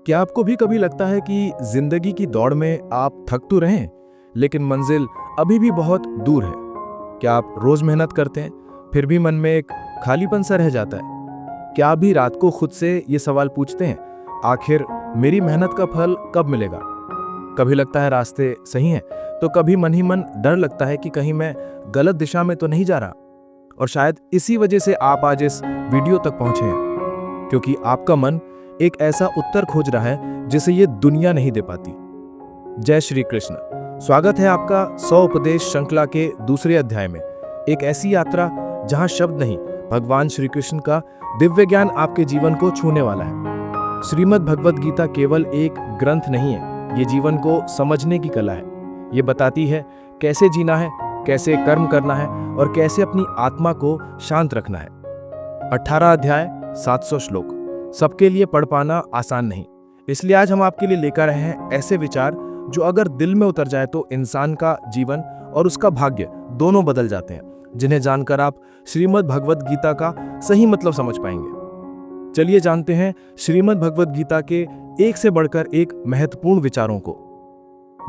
क्या आपको भी कभी लगता है कि जिंदगी की दौड़ में आप थक तो रहे हैं, लेकिन मंजिल अभी भी बहुत दूर है? क्या आप रोज मेहनत करते हैं, फिर भी मन में एक खालीपन सा रह जाता है? क्या आप भी रात को खुद से ये सवाल पूछते हैं, आखिर मेरी मेहनत का फल कब मिलेगा? कभी लगता है रास्ते सही हैं, तो कभी मन ही मन डर लगता है कि कहीं मैं गलत दिशा में तो नहीं जा रहा। और शायद इसी वजह से आप आज इस वीडियो तक पहुंचे हैं, क्योंकि आपका मन एक ऐसा उत्तर खोज रहा है जिसे ये दुनिया नहीं दे पाती। जय श्री कृष्ण। स्वागत है आपका 100 उपदेश श्रृंखला के दूसरे अध्याय में। एक ऐसी यात्रा जहां शब्द नहीं, भगवान श्री कृष्ण का दिव्य ज्ञान आपके जीवन को छूने वाला है। श्रीमद् भगवद गीता केवल एक ग्रंथ नहीं है, ये जीवन को समझने की कला है। ये बताती है कैसे जीना है, कैसे कर्म करना है और कैसे अपनी आत्मा को शांत रखना है। 18 अध्याय 700 श्लोक सबके लिए पढ़ पाना आसान नहीं, इसलिए आज हम आपके लिए लेकर आए हैं ऐसे विचार जो अगर दिल में उतर जाए तो इंसान का जीवन और उसका भाग्य दोनों बदल जाते हैं, जिन्हें जानकर आप श्रीमद् भगवद गीता का सही मतलब समझ पाएंगे। चलिए जानते हैं श्रीमद् भगवद गीता के एक से बढ़कर एक महत्वपूर्ण विचारों को।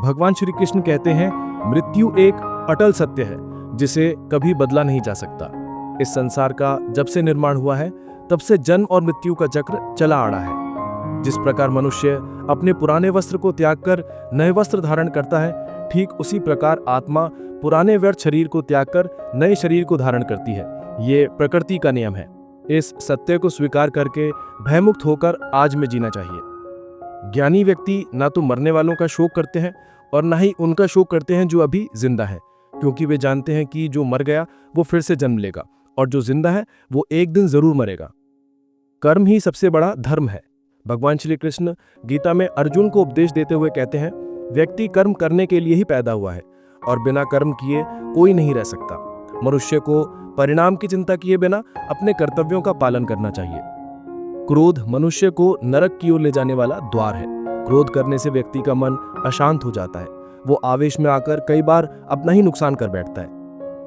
भगवान श्री कृष्ण कहते हैं, मृत्यु एक अटल सत्य है जिसे कभी बदला नहीं जा सकता। इस संसार का जब से निर्माण हुआ है तब से जन्म और मृत्यु का चक्र चला आ रहा है। जिस प्रकार मनुष्य अपने पुराने वस्त्र को त्याग कर नए वस्त्र धारण करता है, ठीक उसी प्रकार आत्मा पुराने व्यर्थ शरीर को त्याग कर नए शरीर को धारण करती है। ये प्रकृति का नियम है। इस सत्य को स्वीकार करके भयमुक्त होकर आज में जीना चाहिए। ज्ञानी व्यक्ति ना तो मरने वालों का शोक करते हैं और ना ही उनका शोक करते हैं जो अभी जिंदा है, क्योंकि वे जानते हैं कि जो मर गया वो फिर से जन्म लेगा और जो जिंदा है वो एक दिन जरूर मरेगा। कर्म ही सबसे बड़ा धर्म है। भगवान श्री कृष्ण गीता में अर्जुन को उपदेश देते हुए कहते हैं, व्यक्ति कर्म करने के लिए ही पैदा हुआ है और बिना कर्म किए कोई नहीं रह सकता। मनुष्य को परिणाम की चिंता किए बिना अपने कर्तव्यों का पालन करना चाहिए। क्रोध मनुष्य को नरक की ओर ले जाने वाला द्वार है। क्रोध करने से व्यक्ति का मन अशांत हो जाता है। वो आवेश में आकर कई बार अपना ही नुकसान कर बैठता है।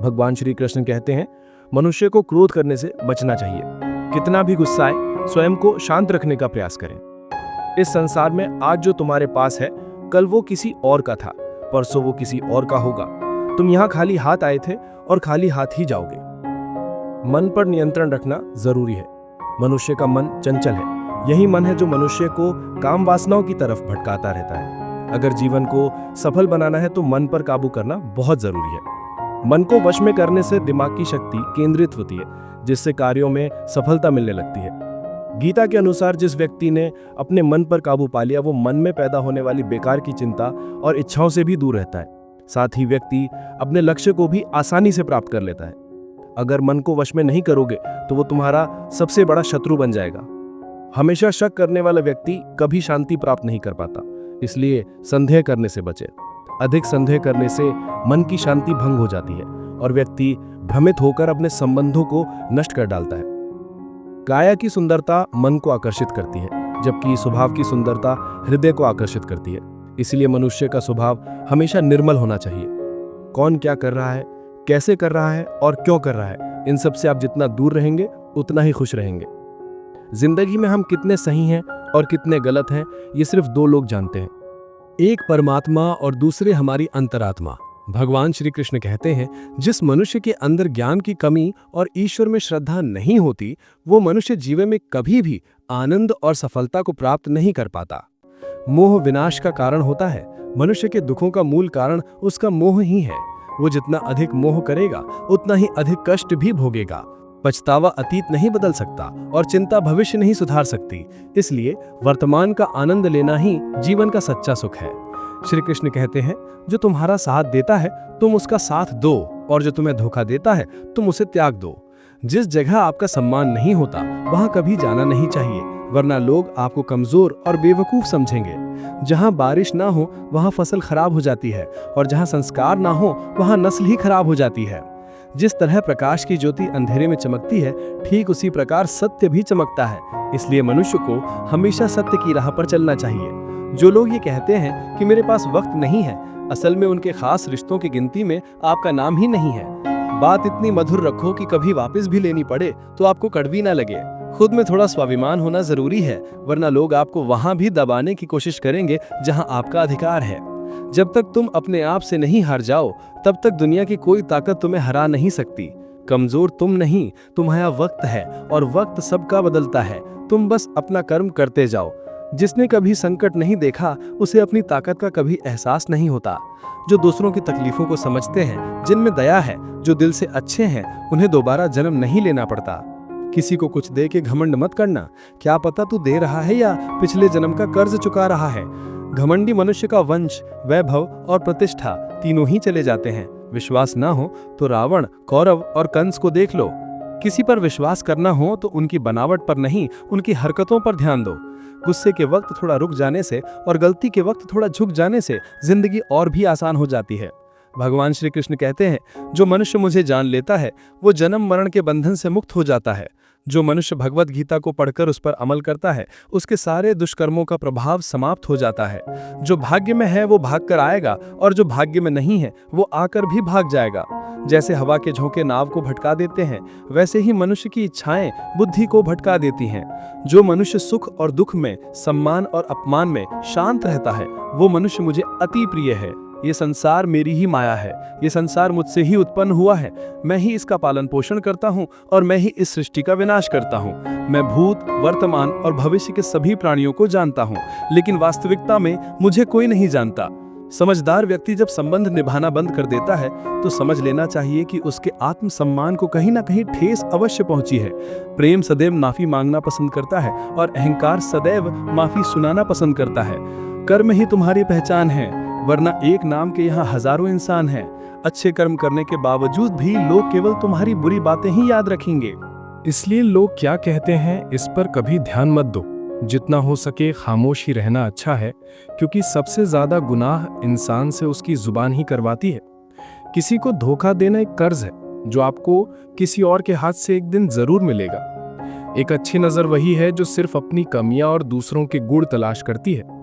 भगवान श्री कृष्ण कहते हैं, मनुष्य को क्रोध करने से बचना चाहिए। कितना भी गुस्सा आए, स्वयं को शांत रखने का प्रयास करें। इस संसार में आज जो तुम्हारे पास है, कल वो किसी और का था, परसों वो किसी और का होगा। तुम यहाँ खाली हाथ आए थे और खाली हाथ ही जाओगे। मन पर नियंत्रण रखना जरूरी है। मनुष्य का मन चंचल है। यही मन है जो मनुष्य को काम वासनाओं की तरफ भटकाता रहता है। अगर जीवन को सफल बनाना है तो मन पर काबू करना बहुत जरूरी है। मन को वश में करने से दिमाग की शक्ति केंद्रित होती है, जिससे कार्यों में सफलता मिलने लगती है। गीता के अनुसार जिस व्यक्ति ने अपने मन पर काबू पा लिया, वो मन में पैदा होने वाली बेकार की चिंता और इच्छाओं से भी दूर रहता है। साथ ही व्यक्ति अपने लक्ष्य को भी आसानी से प्राप्त कर लेता है। अगर मन को वश में नहीं करोगे तो वो तुम्हारा सबसे बड़ा शत्रु बन जाएगा। हमेशा शक करने वाला व्यक्ति कभी शांति प्राप्त नहीं कर पाता, इसलिए संदेह करने से बचे। अधिक संदेह करने से मन की शांति भंग हो जाती है और व्यक्ति भ्रमित होकर अपने संबंधों को नष्ट कर डालता है। काया की सुंदरता मन को आकर्षित करती है, जबकि स्वभाव की सुंदरता हृदय को आकर्षित करती है। इसलिए मनुष्य का स्वभाव हमेशा निर्मल होना चाहिए। कौन क्या कर रहा है, कैसे कर रहा है और क्यों कर रहा है, इन सब से आप जितना दूर रहेंगे उतना ही खुश रहेंगे। जिंदगी में हम कितने सही हैं और कितने गलत हैं, ये सिर्फ दो लोग जानते हैं, एक परमात्मा और दूसरे हमारी अंतरात्मा। भगवान श्री कृष्ण कहते हैं, जिस मनुष्य के अंदर ज्ञान की कमी और ईश्वर में श्रद्धा नहीं होती, वो मनुष्य जीवन में कभी भी आनंद और सफलता को प्राप्त नहीं कर पाता। मोह विनाश का कारण होता है। मनुष्य के दुखों का मूल कारण उसका मोह ही है। वो जितना अधिक मोह करेगा उतना ही अधिक कष्ट भी भोगेगा। पछतावा अतीत नहीं बदल सकता और चिंता भविष्य नहीं सुधार सकती। इसलिए वर्तमान का आनंद लेना ही जीवन का सच्चा सुख है। श्री कृष्ण कहते हैं, जो तुम्हारा साथ देता है तुम उसका साथ दो, और जो तुम्हें धोखा देता है तुम उसे त्याग दो। जिस जगह आपका सम्मान नहीं होता वहां कभी जाना नहीं चाहिए, वरना लोग आपको कमजोर और बेवकूफ समझेंगे। जहां बारिश ना हो वहां फसल खराब हो जाती है और जहां संस्कार ना हो वहां नस्ल ही खराब हो जाती है। जिस तरह प्रकाश की ज्योति अंधेरे में चमकती है, ठीक उसी प्रकार सत्य भी चमकता है। इसलिए मनुष्य को हमेशा सत्य की राह पर चलना चाहिए। जो लोग ये कहते हैं कि मेरे पास वक्त नहीं है, असल में उनके खास रिश्तों की गिनती में आपका नाम ही नहीं है। बात इतनी मधुर रखो कि कभी वापस भी लेनी पड़े तो आपको कड़वी ना लगे। खुद में थोड़ा स्वाभिमान होना जरूरी है, वरना लोग आपको वहां भी दबाने की कोशिश करेंगे जहां आपका अधिकार है। जब तक तुम अपने आप से नहीं हार जाओ, तब तक दुनिया की कोई ताकत तुम्हें हरा नहीं सकती। कमजोर तुम नहीं, तुम्हारा वक्त है, और वक्त सबका बदलता है। तुम बस अपना कर्म करते जाओ। जिसने कभी संकट नहीं देखा, उसे अपनी ताकत का कभी एहसास नहीं होता। जो दूसरों की तकलीफों को समझते हैं, जिनमें दया है, जो दिल से अच्छे हैं, उन्हें दोबारा जन्म नहीं लेना पड़ता। किसी को कुछ दे के घमंड मत करना। क्या पता तू दे रहा है या पिछले जन्म का कर्ज चुका रहा है। घमंडी मनुष्य का वंश, वैभव और प्रतिष्ठा तीनों ही चले जाते हैं। विश्वास ना हो तो रावण, कौरव और कंस को देख लो। किसी पर विश्वास करना हो तो उनकी बनावट पर नहीं, उनकी हरकतों पर ध्यान दो। गुस्से के वक्त थोड़ा रुक जाने से और गलती के वक्त थोड़ा झुक जाने से जिंदगी और भी आसान हो जाती है। भगवान श्री कृष्ण कहते हैं, जो मनुष्य मुझे जान लेता है वो जन्म मरण के बंधन से मुक्त हो जाता है। जो मनुष्य भगवत गीता को पढ़कर उस पर अमल करता है, उसके सारे दुष्कर्मों का प्रभाव समाप्त हो जाता है। जो भाग्य में है वो भाग कर आएगा, और जो भाग्य में नहीं है वो आकर भी भाग जाएगा। जैसे हवा के झोंके नाव को भटका देते हैं, वैसे ही मनुष्य की इच्छाएं बुद्धि को भटका देती हैं। जो मनुष्य सुख और दुख में, सम्मान और अपमान में शांत रहता है, वो मनुष्य मुझे अति प्रिय है। ये संसार मेरी ही माया है। ये संसार मुझसे ही उत्पन्न हुआ है। मैं ही इसका पालन पोषण करता हूँ और मैं ही इस सृष्टि का विनाश करता हूँ। मैं भूत, वर्तमान और भविष्य के सभी प्राणियों को जानता हूँ, लेकिन वास्तविकता में मुझे कोई नहीं जानता। समझदार व्यक्ति जब संबंध निभाना बंद कर देता है तो समझ लेना चाहिए कि उसके आत्मसम्मान को कहीं ना कहीं ठेस अवश्य पहुंची है। प्रेम सदैव माफी मांगना पसंद करता है और अहंकार सदैव माफी सुनाना पसंद करता है। कर्म ही तुम्हारी पहचान है, वरना एक नाम के यहाँ हजारों इंसान हैं। अच्छे कर्म करने के बावजूद भी लोग केवल तुम्हारी बुरी बातें ही याद रखेंगे। इसलिए लोग क्या कहते हैं इस पर कभी ध्यान मत दो। जितना हो सके खामोश ही रहना अच्छा है, क्योंकि सबसे ज्यादा गुनाह इंसान से उसकी जुबान ही करवाती है। किसी को धोखा देना एक कर्ज है जो आपको किसी और के हाथ से एक दिन जरूर मिलेगा। एक अच्छी नजर वही है जो सिर्फ अपनी कमियां और दूसरों के गुण तलाश करती है।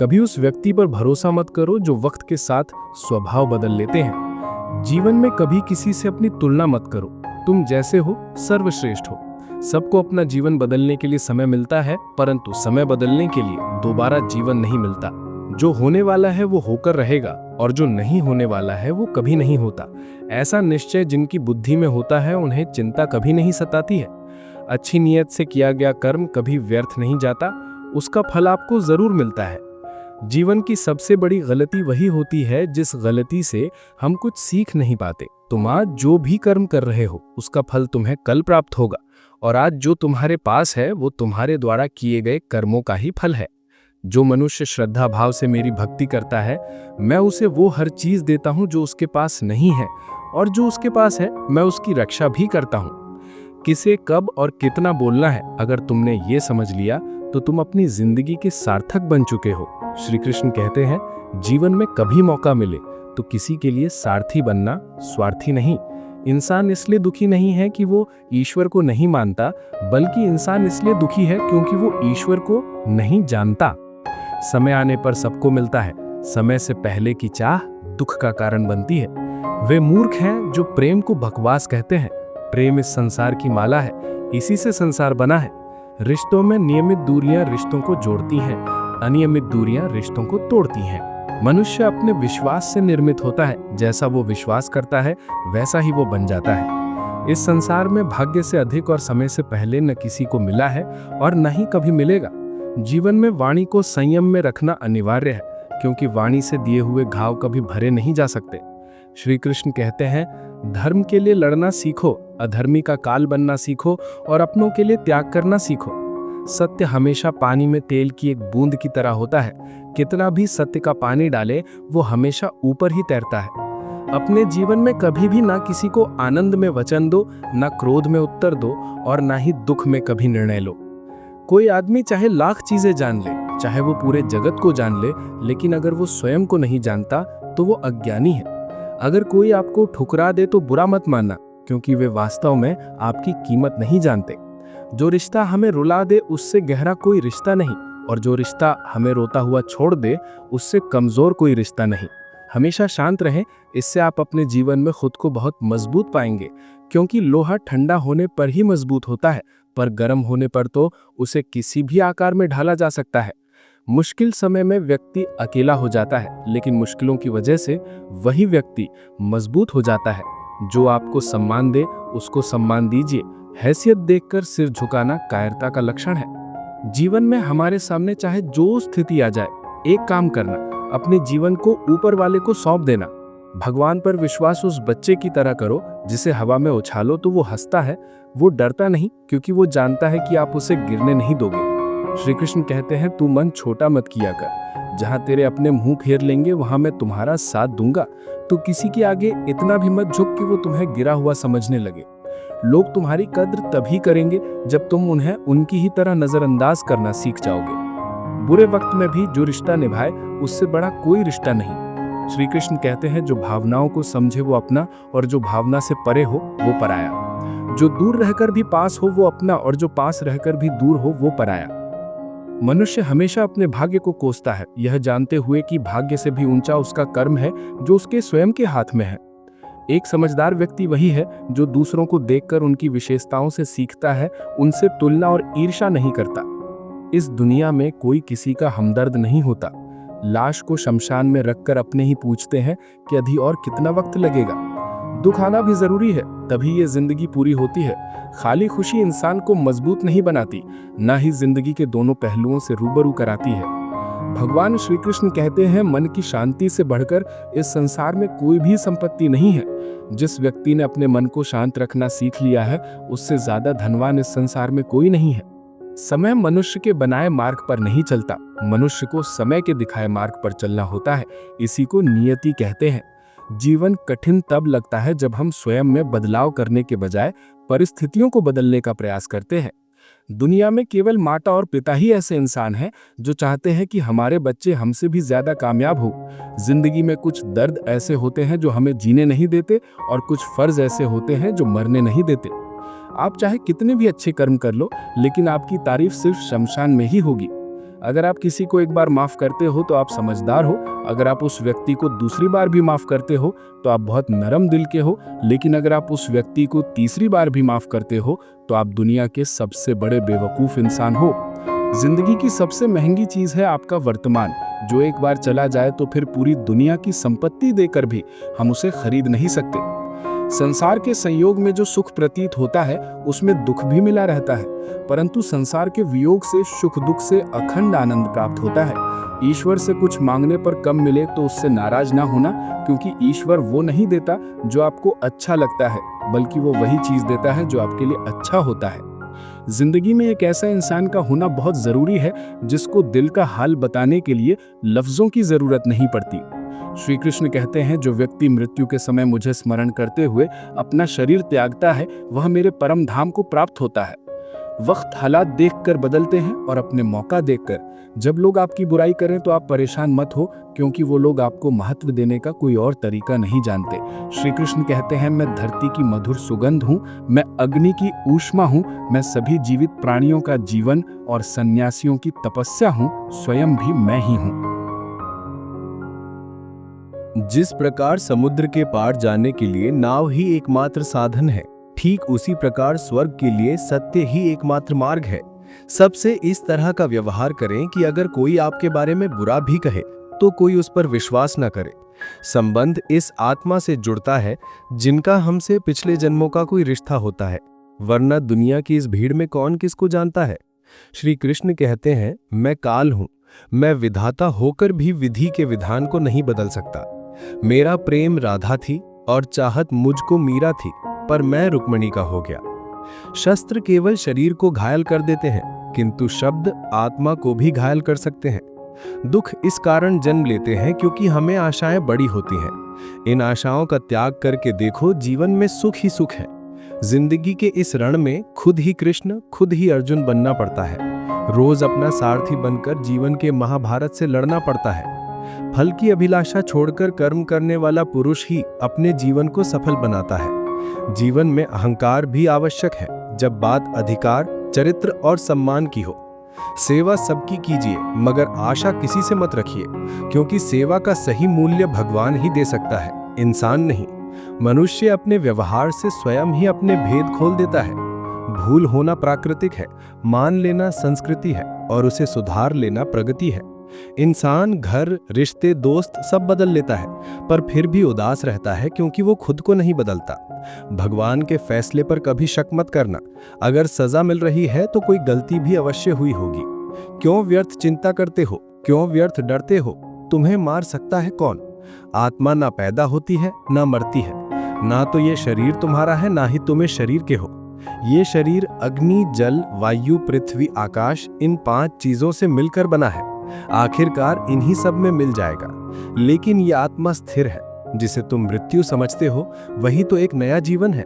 कभी उस व्यक्ति पर भरोसा मत करो जो वक्त के साथ स्वभाव बदल लेते हैं। जीवन में कभी किसी से अपनी तुलना मत करो। तुम जैसे हो सर्वश्रेष्ठ हो। सबको अपना जीवन बदलने के लिए समय मिलता है, परंतु समय बदलने के लिए दोबारा जीवन नहीं मिलता। जो होने वाला है वो होकर रहेगा, और जो नहीं होने वाला है वो कभी नहीं होता। ऐसा निश्चय जिनकी बुद्धि में होता है उन्हें चिंता कभी नहीं सताती है। अच्छी नीयत से किया गया कर्म कभी व्यर्थ नहीं जाता, उसका फल आपको जरूर मिलता है। जीवन की सबसे बड़ी गलती वही होती है जिस गलती से हम कुछ सीख नहीं पाते। तुम आज जो भी कर्म कर रहे हो उसका फल तुम्हें कल प्राप्त होगा, और आज जो तुम्हारे पास है वो तुम्हारे द्वारा किए गए कर्मों का ही फल है। जो मनुष्य श्रद्धा भाव से मेरी भक्ति करता है, मैं उसे वो हर चीज देता हूँ जो उसके पास नहीं है, और जो उसके पास है मैं उसकी रक्षा भी करता हूँ। किसे कब और कितना बोलना है, अगर तुमने ये समझ लिया तो तुम अपनी जिंदगी के सार्थक बन चुके हो। श्री कृष्ण कहते हैं, जीवन में कभी मौका मिले तो किसी के लिए सारथी बनना, स्वार्थी नहीं। इंसान इसलिए दुखी नहीं है कि वो ईश्वर को नहीं मानता, बल्कि इंसान इसलिए दुखी है क्योंकि वो ईश्वर को नहीं जानता। समय आने पर सबको मिलता है, समय से पहले की चाह दुख का कारण बनती है। वे मूर्ख हैं जो प्रेम को बकवास कहते हैं। प्रेम इस संसार की माला है, इसी से संसार बना है। रिश्तों में नियमित दूरियां रिश्तों को जोड़ती हैं, अनियमित दूरियां रिश्तों को तोड़ती हैं। मनुष्य अपने विश्वास से निर्मित होता है। जैसा वो विश्वास करता है वैसा ही वो बन जाता है। इस संसार में भाग्य से अधिक और समय से पहले न किसी को मिला है और न ही कभी मिलेगा। जीवन में वाणी को संयम में रखना अनिवार्य है, क्योंकि वाणी से दिए हुए घाव कभी भरे नहीं जा सकते। श्री कृष्ण कहते हैं, धर्म के लिए लड़ना सीखो, अधर्मी का काल बनना सीखो और अपनों के लिए त्याग करना सीखो। सत्य हमेशा पानी में तेल की एक बूंद की तरह होता है। कितना भी सत्य का पानी डाले वो हमेशा ऊपर ही तैरता है। अपने जीवन में कभी भी ना किसी को आनंद में वचन दो, ना क्रोध में उत्तर दो, और ना ही दुख में कभी निर्णय लो। कोई आदमी चाहे लाख चीजें जान ले, चाहे वो पूरे जगत को जान ले, लेकिन अगर वो स्वयं को नहीं जानता तो वो अज्ञानी है। अगर कोई आपको ठुकरा दे तो बुरा मत मानना, क्योंकि वे वास्तव में आपकी कीमत नहीं जानते। जो रिश्ता हमें रुला दे उससे गहरा कोई रिश्ता नहीं, और जो रिश्ता हमें रोता हुआ छोड़ दे उससे कमजोर कोई रिश्ता नहीं। हमेशा शांत रहें, इससे आप अपने जीवन में खुद को बहुत मजबूत पाएंगे, क्योंकि लोहा ठंडा होने पर ही मजबूत होता है, पर गर्म होने पर तो उसे किसी भी आकार में ढाला जा सकता है। मुश्किल समय में व्यक्ति अकेला हो जाता है, लेकिन मुश्किलों की वजह से वही व्यक्ति मजबूत हो जाता है। जो आपको सम्मान दे उसको सम्मान दीजिए। हैसियत देखकर सिर झुकाना कायरता का लक्षण है। जीवन में हमारे सामने चाहे जो स्थिति आ जाए, एक काम करना, अपने जीवन को ऊपर वाले को सौंप देना। भगवान पर विश्वास उस बच्चे की तरह करो जिसे हवा में उछालो तो वो हंसता है। वो डरता नहीं क्योंकि वो जानता है कि आप उसे गिरने नहीं दोगे। श्री कृष्ण कहते हैं, तू मन छोटा मत किया कर। जहां तेरे अपने मुंह फेर लेंगे वहां मैं तुम्हारा साथ दूंगा। तू किसी के आगे इतना भी मत झुक कि वो तुम्हें गिरा हुआ समझने लगे। लोग तुम्हारी कद्र तभी करेंगे जब तुम उन्हें उनकी ही तरह नजरअंदाज करना सीख जाओगे। बुरे वक्त में भी जो रिश्ता निभाए उससे बड़ा कोई रिश्ता नहीं। श्री कृष्ण कहते हैं, जो भावनाओं को समझे वो अपना, और जो भावना से परे हो वो पराया। जो दूर रहकर भी पास हो वो अपना, और जो पास रहकर भी दूर हो वो पराया। मनुष्य हमेशा अपने भाग्य को कोसता है, यह जानते हुए कि भाग्य से भी ऊंचा उसका कर्म है जो उसके स्वयं के हाथ में है। एक समझदार व्यक्ति वही है जो दूसरों को देखकर उनकी विशेषताओं से सीखता है, उनसे तुलना और ईर्ष्या नहीं करता। इस दुनिया में कोई किसी का हमदर्द नहीं होता। लाश को शमशान में रखकर अपने ही पूछते हैं कि अभी और कितना वक्त लगेगा। दुख आना भी जरूरी है, तभी ये जिंदगी पूरी होती है। खाली खुशी इंसान को मजबूत नहीं बनाती, ना ही जिंदगी के दोनों पहलुओं से रूबरू कराती है। भगवान श्री कृष्ण कहते हैं, मन की शांति से बढ़कर इस संसार में कोई भी संपत्ति नहीं है। जिस व्यक्ति ने अपने मन को शांत रखना सीख लिया है, उससे ज्यादा धनवान इस संसार में कोई नहीं है। समय मनुष्य के बनाए मार्ग पर नहीं चलता, मनुष्य को समय के दिखाए मार्ग पर चलना होता है। इसी को नियति कहते हैं। जीवन कठिन तब लगता है जब हम स्वयं में बदलाव करने के बजाय परिस्थितियों को बदलने का प्रयास करते हैं। दुनिया में केवल माता और पिता ही ऐसे इंसान हैं जो चाहते हैं कि हमारे बच्चे हमसे भी ज्यादा कामयाब हो। जिंदगी में कुछ दर्द ऐसे होते हैं जो हमें जीने नहीं देते, और कुछ फर्ज ऐसे होते हैं जो मरने नहीं देते। आप चाहे कितने भी अच्छे कर्म कर लो, लेकिन आपकी तारीफ सिर्फ शमशान में ही होगी। अगर आप किसी को एक बार माफ करते हो तो आप समझदार हो। अगर आप उस व्यक्ति को दूसरी बार भी माफ करते हो तो आप बहुत नरम दिल के हो। लेकिन अगर आप उस व्यक्ति को तीसरी बार भी माफ करते हो तो आप दुनिया के सबसे बड़े बेवकूफ इंसान हो। जिंदगी की सबसे महंगी चीज है आपका वर्तमान, जो एक बार चला जाए तो फिर पूरी दुनिया की संपत्ति देकर भी हम उसे खरीद नहीं सकते। संसार के संयोग में जो सुख प्रतीत होता है उसमें दुख भी मिला रहता है, परंतु संसार के वियोग से, सुख दुख से अखंड आनंद प्राप्त होता है। ईश्वर से कुछ मांगने पर कम मिले तो उससे नाराज ना होना, क्योंकि ईश्वर वो नहीं देता जो आपको अच्छा लगता है, बल्कि वो वही चीज देता है जो आपके लिए अच्छा होता है। जिंदगी में एक ऐसा इंसान का होना बहुत जरूरी है जिसको दिल का हाल बताने के लिए लफ्जों की जरूरत नहीं पड़ती। श्री कृष्ण कहते हैं, जो व्यक्ति मृत्यु के समय मुझे स्मरण करते हुए अपना शरीर त्यागता है वह मेरे परम धाम को प्राप्त होता है। वक्त हालात देखकर बदलते हैं और अपने मौका देखकर। जब लोग आपकी बुराई करें तो आप परेशान मत हो, क्योंकि वो लोग आपको महत्व देने का कोई और तरीका नहीं जानते। श्री कृष्ण कहते हैं, मैं धरती की मधुर सुगंध हूँ, मैं अग्नि की ऊष्मा हूँ, मैं सभी जीवित प्राणियों का जीवन और सन्यासियों की तपस्या हूँ, स्वयं भी मैं ही हूँ। जिस प्रकार समुद्र के पार जाने के लिए नाव ही एकमात्र साधन है, ठीक उसी प्रकार स्वर्ग के लिए सत्य ही एकमात्र मार्ग है। सबसे इस तरह का व्यवहार करें कि अगर कोई आपके बारे में बुरा भी कहे तो कोई उस पर विश्वास न करे। संबंध इस आत्मा से जुड़ता है जिनका हमसे पिछले जन्मों का कोई रिश्ता होता है, वरना दुनिया की इस भीड़ में कौन किसको जानता है। श्री कृष्ण कहते हैं, मैं काल हूं, मैं विधाता होकर भी विधि के विधान को नहीं बदल सकता। मेरा प्रेम राधा थी और चाहत मुझको मीरा थी, पर मैं रुक्मिणी का हो गया। शस्त्र केवल शरीर को घायल कर देते हैं, किंतु शब्द आत्मा को भी घायल कर सकते हैं। दुख इस कारण जन्म लेते हैं क्योंकि हमें आशाएं बड़ी होती हैं। इन आशाओं का त्याग करके देखो, जीवन में सुख ही सुख है। जिंदगी के इस रण में खुद ही कृष्ण, खुद ही अर्जुन बनना पड़ता है। रोज अपना सारथी बनकर जीवन के महाभारत से लड़ना पड़ता है। फल की अभिलाषा छोड़कर कर्म करने वाला पुरुष ही अपने जीवन को सफल बनाता है। जीवन में अहंकार भी आवश्यक है जब बात अधिकार, चरित्र और सम्मान की हो। सेवा सबकी कीजिए, मगर आशा किसी से मत रखिए, क्योंकि सेवा का सही मूल्य भगवान ही दे सकता है, इंसान नहीं। मनुष्य अपने व्यवहार से स्वयं ही अपने भेद खोल देता है। भूल होना प्राकृतिक है, मान लेना संस्कृति है और उसे सुधार लेना प्रगति है। इंसान घर, रिश्ते, दोस्त सब बदल लेता है, पर फिर भी उदास रहता है क्योंकि वो खुद को नहीं बदलता। भगवान के फैसले पर कभी शक मत करना। अगर सजा मिल रही है तो कोई गलती भी अवश्य हुई होगी। क्यों व्यर्थ चिंता करते हो? क्यों व्यर्थ डरते हो? तुम्हें मार सकता है कौन? आत्मा ना पैदा होती है ना मरती है। ना तो ये शरीर तुम्हारा है, ना ही तुम्हें शरीर के हो। ये शरीर अग्नि, जल, वायु, पृथ्वी, आकाश, इन 5 चीजों से मिलकर बना है। आखिरकार इन्हीं सब में मिल जाएगा। लेकिन ये आत्मा स्थिर है। जिसे तुम मृत्यु समझते हो वही तो एक नया जीवन है।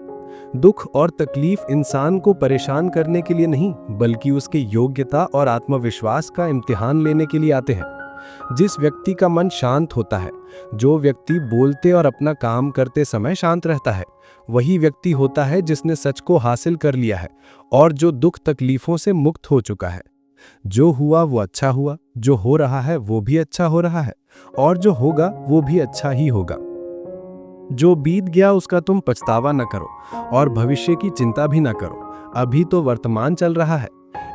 दुख और तकलीफ इंसान को परेशान करने के लिए नहीं, बल्कि उसके योग्यता और आत्मविश्वास का इम्तिहान लेने के लिए आते हैं। जिस व्यक्ति का मन शांत होता है, जो व्यक्ति बोलते और अपना काम करते समय शांत रहता है, वही व्यक्ति होता है जिसने सच को हासिल कर लिया है और जो दुख तकलीफों से मुक्त हो चुका है। जो हुआ वो अच्छा हुआ, जो हो रहा है वो भी अच्छा हो रहा है, और जो होगा वो भी अच्छा ही होगा। जो बीत गया उसका तुम पछतावा न करो और भविष्य की चिंता भी न करो। अभी तो वर्तमान चल रहा है।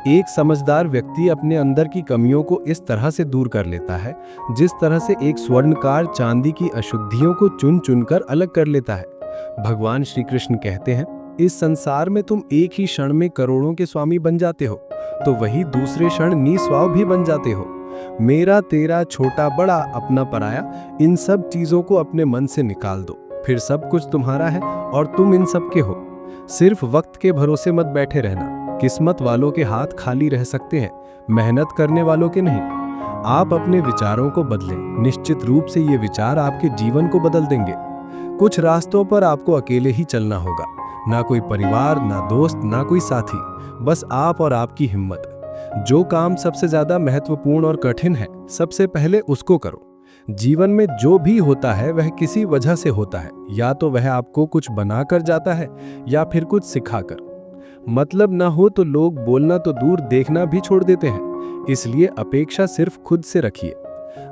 एक समझदार व्यक्ति अपने अंदर की कमियों को इस तरह से दूर कर लेता है जिस तरह से एक स्वर्णकार चांदी की अशुद्धियों को चुन चुनकर अलग कर लेता है। भगवान श्री कृष्ण कहते हैं, इस संसार में तुम एक ही क्षण में करोड़ों के स्वामी बन जाते हो, तो वही दूसरे क्षण निस्वाव भी बन जाते हो। मेरा, तेरा, छोटा, बड़ा, अपना, पराया, इन सब चीजों को अपने मन से निकाल दो, फिर सब कुछ तुम्हारा है और तुम इन सब के हो। सिर्फ वक्त के भरोसे मत बैठे रहना। किस्मत वालों के हाथ खाली रह सकते हैं, मेहनत करने वालों के नहीं। आप अपने विचारों को बदलें। निश्चित रूप से ये विचार आपके जीवन को बदल देंगे। कुछ रास्तों पर आपको अकेले ही चलना होगा। ना कोई परिवार, ना दोस्त, ना कोई साथी, बस आप और आपकी हिम्मत। जो काम सबसे ज्यादा महत्वपूर्ण और कठिन है, सबसे पहले उसको करो। जीवन में जो भी होता है वह किसी वजह से होता है। या तो वह आपको कुछ बनाकर जाता है या फिर कुछ सिखाकर। मतलब ना हो तो लोग बोलना तो दूर, देखना भी छोड़ देते हैं। इसलिए अपेक्षा सिर्फ खुद से रखिए।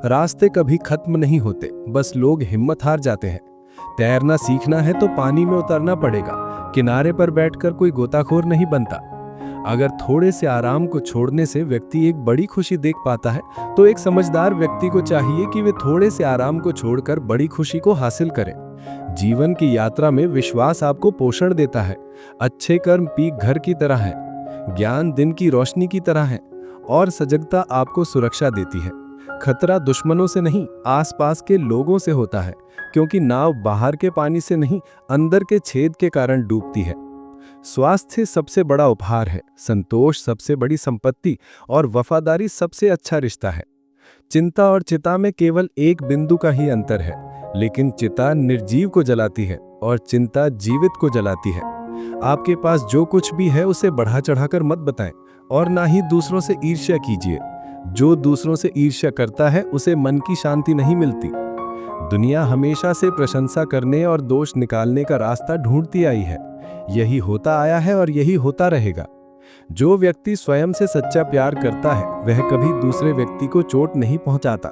रास्ते कभी खत्म नहीं होते, बस लोग हिम्मत हार जाते हैं। तैरना सीखना है तो पानी में उतरना पड़ेगा। किनारे पर बैठकर कोई गोताखोर नहीं बनता। अगर थोड़े से आराम को छोड़ने से व्यक्ति एक बड़ी खुशी देख पाता है, तो एक समझदार व्यक्ति को चाहिए कि वे थोड़े से आराम को छोड़कर बड़ी खुशी को हासिल करें। जीवन की यात्रा में विश्वास आपको पोषण देता है। अच्छे कर्म पीक घर की तरह है, ज्ञान दिन की रोशनी की तरह है, और सजगता आपको सुरक्षा देती है। खतरा दुश्मनों से नहीं, आसपास के लोगों से होता है, क्योंकि नाव बाहर के पानी से नहीं, अंदर के छेद के कारण डूबती है। स्वास्थ्य सबसे बड़ा उपहार है, संतोष सबसे बड़ी संपत्ति और वफादारी सबसे अच्छा रिश्ता है। चिंता और चिता में केवल एक बिंदु का ही अंतर है, लेकिन चिता निर्जीव को जलाती है और चिंता जीवित को जलाती है। आपके पास जो कुछ भी है उसे बढ़ा चढ़ाकर मत बताएं और ना ही दूसरों से ईर्ष्या कीजिए। जो दूसरों से ईर्ष्या करता है उसे मन की शांति नहीं मिलती। दुनिया हमेशा से प्रशंसा करने और दोष निकालने का रास्ता ढूंढती आई है। यही होता आया है और यही होता रहेगा। जो व्यक्ति स्वयं से सच्चा प्यार करता है वह कभी दूसरे व्यक्ति को चोट नहीं पहुंचाता।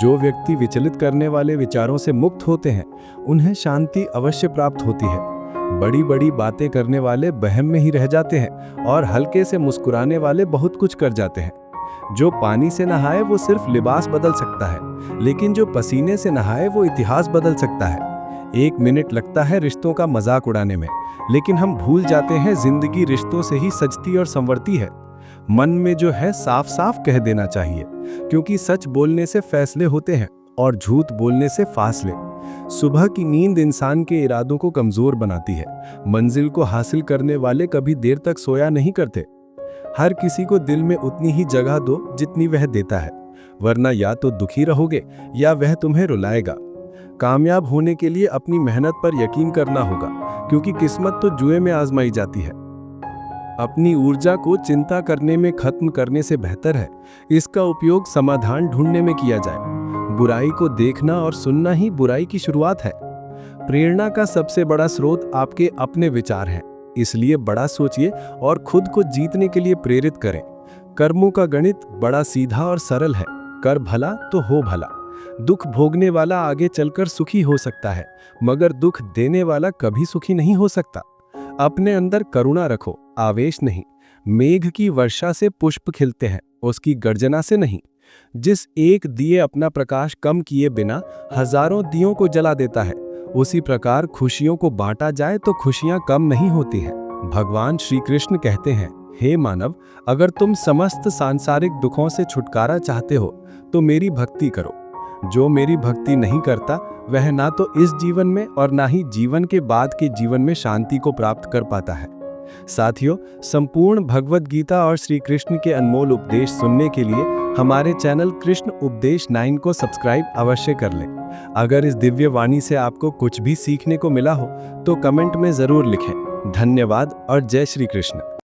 जो व्यक्ति विचलित करने वाले विचारों से मुक्त होते हैं उन्हें शांति अवश्य प्राप्त होती है। बड़ी बड़ी बातें करने वाले वहम में ही रह जाते हैं और हल्के से मुस्कुराने वाले बहुत कुछ कर जाते हैं। जो पानी से नहाए वो सिर्फ लिबास बदल सकता है, लेकिन जो पसीने से नहाए वो इतिहास बदल सकता है। 1 मिनट लगता है रिश्तों का मजाक उड़ाने में, लेकिन हम भूल जाते हैं जिंदगी रिश्तों से ही सजती और संवरती है। मन में जो है साफ साफ कह देना चाहिए, क्योंकि सच बोलने से फैसले होते हैं और झूठ बोलने से फासले। सुबह की नींद इंसान के इरादों को कमजोर बनाती है। मंजिल को हासिल करने वाले कभी देर तक सोया नहीं करते। हर किसी को दिल में उतनी ही जगह दो जितनी वह देता है, वरना या तो दुखी रहोगे या वह तुम्हें रुलाएगा। कामयाब होने के लिए अपनी मेहनत पर यकीन करना होगा, क्योंकि किस्मत तो जुए में आजमाई जाती है। अपनी ऊर्जा को चिंता करने में खत्म करने से बेहतर है इसका उपयोग समाधान ढूंढने में किया जाए। बुराई को देखना और सुनना ही बुराई की शुरुआत है। प्रेरणा का सबसे बड़ा स्रोत आपके अपने विचार हैं, इसलिए बड़ा सोचिए और खुद को जीतने के लिए प्रेरित करें। कर्मों का गणित बड़ा सीधा और सरल है। कर भला तो हो भला। दुख भोगने वाला आगे चलकर सुखी हो सकता है, मगर दुख देने वाला कभी सुखी नहीं हो सकता। अपने अंदर करुणा रखो, आवेश नहीं। मेघ की वर्षा से पुष्प खिलते हैं, उसकी गर्जना से नहीं। जिस एक दिए अपना प्रकाश कम किए बिना हजारों दियों को जला देता है, उसी प्रकार खुशियों को बांटा जाए तो खुशियां कम नहीं होती हैं। भगवान श्री कृष्ण कहते हैं, हे मानव, अगर तुम समस्त सांसारिक दुखों से छुटकारा चाहते हो तो मेरी भक्ति करो। जो मेरी भक्ति नहीं करता वह ना तो इस जीवन में और ना ही जीवन के बाद के जीवन में शांति को प्राप्त कर पाता है। साथियों, संपूर्ण भगवत गीता और श्री कृष्ण के अनमोल उपदेश सुनने के लिए हमारे चैनल कृष्ण उपदेश 9 को सब्सक्राइब अवश्य कर लें। अगर इस दिव्य वाणी से आपको कुछ भी सीखने को मिला हो तो कमेंट में जरूर लिखें। धन्यवाद और जय श्री कृष्ण।